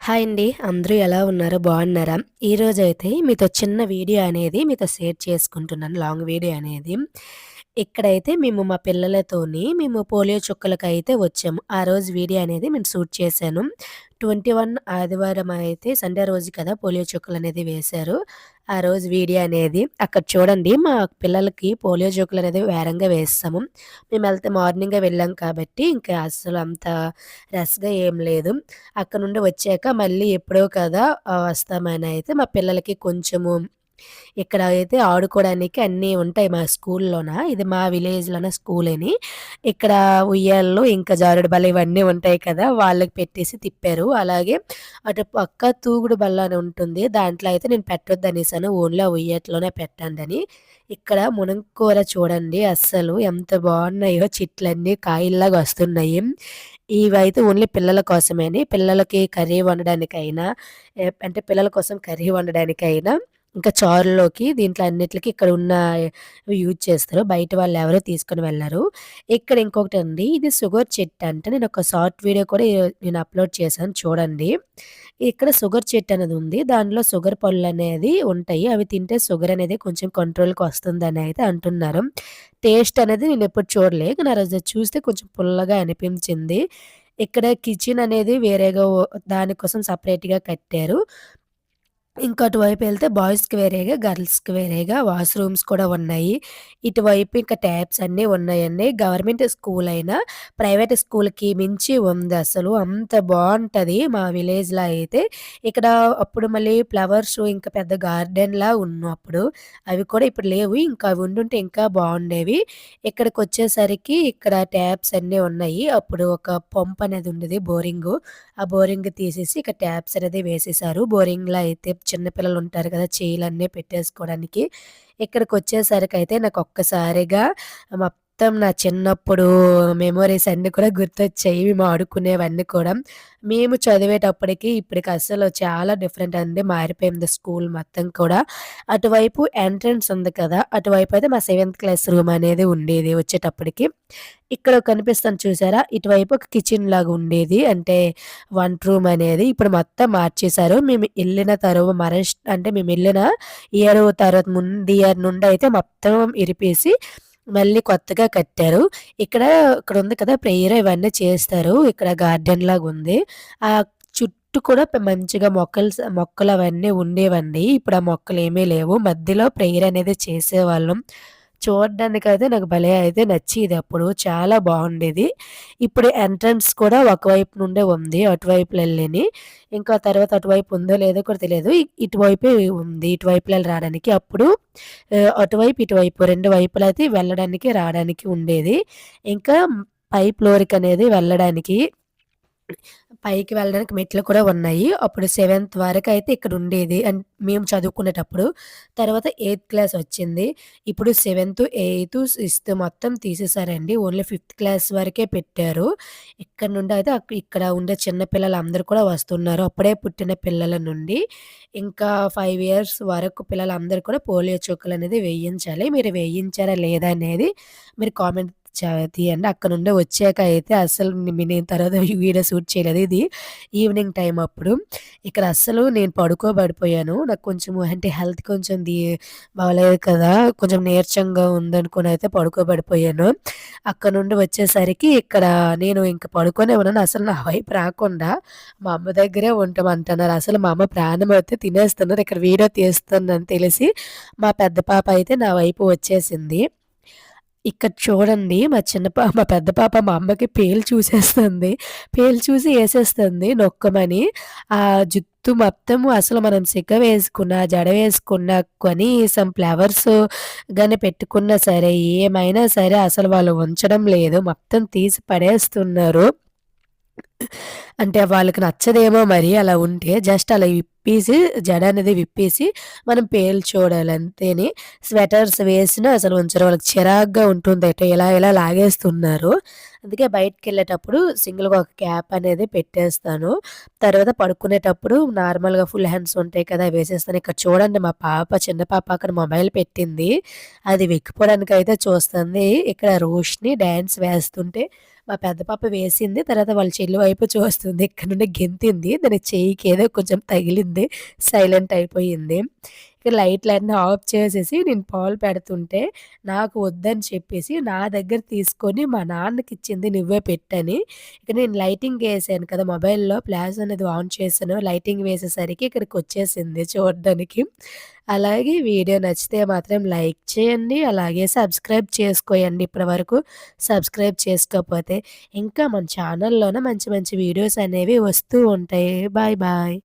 Hi అండి. అందరూ ఎలా ఉన్నారు? బాగున్నారా? ఈరోజైతే మీతో చిన్న వీడియో అనేది మీతో షేర్ చేసుకుంటున్నాను. లాంగ్ వీడియో అనేది. ఇక్కడైతే మా పిల్లలతోని పోలియో చుక్కలకైతే వచ్చాము. ఆ రోజు వీడియో అనేది నేను షూట్ చేశాను. 21 ఆదివారం అయితే సండే రోజు కదా పోలియో చుక్కలనేది వేశారు. ఆ రోజు వీడియో అనేది అక్కడ చూడండి మా పిల్లలకి పోలియో చుక్కలనేది వేరంగా వేసేసాము. మార్నింగే వెళ్ళాం కాబట్టి ఇంకా అస్సలు అంత రష్‌గా ఏం లేదు. అక్కడ నుండి వచ్చాక మళ్ళీ ఎప్పుడో కదా వస్తామని అయితే మా పిల్లలకి కొంచెము ఇక్కడ అయితే ఆడుకోవడానికి అన్నీ ఉంటాయి మా స్కూల్లోన. ఇది మా విలేజ్‌లోన స్కూలని. ఇక్కడ ఉయ్యాలలు, ఇంకా జారుడు బల్ల ఇవన్నీ ఉంటాయి కదా! వాళ్ళకి పెట్టేసి తిప్పారు. అలాగే అటు పక్క తూగుడు బల్ల అని ఉంటుంది. దాంట్లో అయితే నేను పెట్టొద్దనేసాను. ఓన్లీ ఆ ఉయ్యాటలోనే పెట్టండని. ఇక్కడ మునగకూర చూడండి అస్సలు ఎంత బాగున్నాయో చెట్లన్నీ కాయల్లాగా వస్తున్నాయి. ఇవైతే ఓన్లీ పిల్లల కోసమేని. పిల్లలకి కర్రీ వండడానికైనా, అంటే పిల్లల కోసం కర్రీ వండడానికైనా, ఇంకా చారులోకి దీంట్లో అన్నిట్లకి ఇక్కడ ఉన్న యూజ్ చేస్తారు. బయట వాళ్ళెవరు తీసుకొని వెళ్లరు. ఇక్కడ ఇంకొకటండి ఇది షుగర్ చెట్టంట. నేనొక షార్ట్ వీడియో కూడా నేను అప్‌లోడ్ చేశాను చూడండి. ఇక్కడ షుగర్ చెట్టనేది ఉంది. దానిలో షుగర్ పళ్ళనేది ఉంటాయి. అవి తింటే షుగర్ అనేది కొంచెం కంట్రోల్‌కి వస్తుందని అయితే అంటున్నారు. టేస్ట్ అనేది నేనెప్పుడు చూడలే. కానీ ఆ రోజు చూస్తే కొంచెం పుల్లగా అనిపించింది. ఇక్కడ కిచెన్ అనేది వేరేగా దానికోసం సెపరేట్‌గా కట్టారు. ఇంకా అటువైపెళ్తే బాయ్స్‌కి వేరేగా, గర్ల్స్‌కి వేరేగా వాష్‌రూమ్స్ కూడా ఉన్నాయి. ఇటువైపు ఇంకా ట్యాప్స్ అన్నీ ఉన్నాయండి. గవర్నమెంట్ స్కూల్ అయినా, ప్రైవేట్ స్కూల్‌కి మించి ఉందసలు. అంత బావుంటది మా విలేజ్‌లో అయితే. ఇక్కడ అప్పుడు మళ్ళీ ఫ్లవర్స్ ఇంకా పెద్ద గార్డెన్‌లా అప్పుడు. అవి కూడా ఇప్పుడు లేవు. ఇంకా అవి ఉండుంటే ఇంకా బావుండేవి. ఇక్కడికొచ్చేసరికి ఇక్కడ ట్యాప్స్ అన్నీ ఉన్నాయి. అప్పుడు ఒక పంప్ అనేది ఉండేది బోరింగు. ఆ బోరింగ్ తీసేసి ఇక ట్యాప్స్ అనేది వేసేశారు. బోరింగ్‌లో అయితే చిన్న పిల్లలుంటారు కదా! చెయ్యిలన్నీ పెట్టేసుకోవడానికి. ఇక్కడికొచ్చేసరికయితే నాకొక్కసారిగా మొత్తం నా చిన్నప్పుడు మెమోరీస్ అన్నీ కూడా గుర్తొచ్చాయి. మేము ఆడుకునేవన్నీ కూడా. మేము చదివేటప్పటికి ఇప్పటికి అస్సలు చాలా డిఫరెంట్ అండి. మారిపోయింది స్కూల్ మొత్తం కూడా. అటువైపు ఎంట్రన్స్ ఉంది కదా! అటువైపయితే మా సెవెంత్ క్లాస్ రూమ్ అనేది ఉండేది వచ్చేటప్పటికి. ఇక్కడ కనిపిస్తుంది చూసారా? ఇటువైపు ఒక కిచెన్‌లాగా ఉండేది. అంటే వంట రూమ్ అనేది. ఇప్పుడు మొత్తం మార్చేశారు. మేము ఎళ్ళిన అంటే మేమెళ్ళిన ఇయర్ తర్వాత ముందు ఇయర్ నుండయితే మొత్తం ఇరిపేసి మళ్ళీ కొత్తగా కట్టారు. ఇక్కడ ఉంది కదా! ప్రేయర్ ఇవన్నీ చేస్తారు. ఇక్కడ గార్డెన్ లాగుంది. చుట్టూ కూడా మంచిగా మొక్కలవన్నీ ఉండేవండి. ఇప్పుడు ఆ మొక్కలేమీ లేవు. మధ్యలో ప్రేయర్ అనేది చేసేవాళ్ళం. చూడడానికైతే నాకు భలే అయితే నచ్చేది అప్పుడు. చాలా బావుండేది. ఇప్పుడు ఎంట్రన్స్ కూడా ఒకవైపు నుండే ఉంది. అటువైపులెళ్ళిని. ఇంకా తర్వాత అటువైపు ఉందో లేదో కూడా తెలియదు. ఇటువైపే ఉంది. ఇటువైపులెళ్ళి రాడానికి. అప్పుడు అటువైపు, ఇటువైపు 2 వైపులైతే వెళ్ళడానికి, రాడానికి ఉండేది. ఇంకా పై ఫ్లోర్‌కనేది వెళ్ళడానికి పైకి వెళ్ళడానికి మెట్లు కూడా ఉన్నాయి. అప్పుడు సెవెంత్ వరకైతే ఇక్కడుండేది. మేము చదువుకునేటప్పుడు. తర్వాత ఎయిత్ క్లాస్ వచ్చింది. ఇప్పుడు సెవెంత్, ఎయిత్, సిక్స్త్ మొత్తం తీసేసారండి. ఓన్లీ ఫిఫ్త్ క్లాస్ వరకే పెట్టారు. ఇక్కడ నుండి అయితే ఇక్కడ ఉండే చిన్న పిల్లలందరూ కూడా వస్తున్నారు. అప్పుడే పుట్టిన పిల్లల నుండి ఇంకా 5 ఇయర్స్ వరకు పిల్లలందరూ కూడా పోలియో చుక్కలనేది వేయించాలి. మీరు వేయించారా లేదా అనేది మీరు కామెంట్ తీయండి. అక్కడ నుండి వచ్చాక అయితే అస్సలు నేను తర్వాత వీడియో షూట్ చేయలేదు. ఇది ఈవినింగ్ టైమ్ అప్పుడు. ఇక్కడ అస్సలు నేను పడుకోబడిపోయాను. నాకు కొంచెం అంటే హెల్త్ కొంచెం బాలేదు కదా! కొంచెం నీరసంగా ఉందనుకోని అయితే పడుకోబడిపోయాను. అక్కడ నుండి వచ్చేసరికి ఇక్కడ నేను ఇంక పడుకొనే ఉన్నాను. అసలు నా వైపు రాకుండా మా అమ్మ దగ్గరే ఉంటామంటున్నారు. అసలు మా అమ్మ ప్రాణం అయితే తినేస్తున్నారు. ఇక్కడ వీడియో తీస్తుందని తెలిసి మా పెద్ద పాప అయితే నా వైపు వచ్చేసింది. ఇక్కడ చూడండి మా పెద్ద పాప మా అమ్మకి పేలు చూసేస్తుంది. పేలు చూసి ఏసేస్తుంది నొక్కమని. ఆ జుత్తు మొత్తము అసలు మనం సిక్క వేసుకున్నా, జడ వేసుకున్నా, కనీసం ఫ్లవర్స్ గాని పెట్టుకున్నా సరే, ఏమైనా సరే అసలు వాళ్ళు ఉంచడం లేదు. మొత్తం తీసి పడేస్తున్నారు. అంటే వాళ్ళకి నచ్చదేమో మరి అలా ఉంటే. జస్ట్ అలా విప్పేసి జడ అనేది విప్పేసి మనం పేలు చూడాలి అంతేని. స్వెటర్స్ వేసినా అసలు ఉంచరు. వాళ్ళకి చిరాకుగా ఉంటుందట. ఇలా ఇలా లాగేస్తున్నారు. అందుకే బయటికెళ్ళేటప్పుడు సింగిల్‌గా ఒక క్యాప్ అనేది పెట్టేస్తాను. తర్వాత పడుకునేటప్పుడు నార్మల్‌గా ఫుల్ హ్యాండ్స్ ఉంటాయి కదా! అవి వేసేస్తాను. ఇక్కడ చూడండి మా చిన్న పాప అక్కడ మొబైల్ పెట్టింది. అది వెక్కిపోవడానికైతే చూస్తుంది. ఇక్కడ రోషిని డాన్స్ వేస్తుంటే మా పెద్ద పాప వేసింది. తర్వాత వాళ్ళ చెల్లి వైపు చూస్తుంది. ఇక్కడ నుండి గెంతింది. దాని చెయ్యికి ఏదో కొంచెం తగిలింది. సైలెంట్ అయిపోయింది. ఇక లైట్‌లన్నీ ఆఫ్ చేసేసి నేను పాలు పెడుతుంటే నాకు వద్దని చెప్పేసి నా దగ్గర తీసుకొని మా నాన్నకిచ్చింది నువ్వే పెట్టని. ఇక నేను లైటింగేసాను కదా! మొబైల్‌లో ఫ్లాష్ అనేది ఆన్ చేశాను. లైటింగ్ వేసేసరికి ఇక్కడికొచ్చేసింది చూడ్డానికి. అలాగే వీడియో నచ్చితే మాత్రం లైక్ చేయండి. అలాగే సబ్స్క్రైబ్ చేసుకోయండి ఇప్పటి వరకు సబ్స్క్రైబ్ చేసుకోకపోతే. ఇంకా మన ఛానల్‌లోన మంచి మంచి వీడియోస్ అనేవి వస్తూ ఉంటాయి. Bye bye.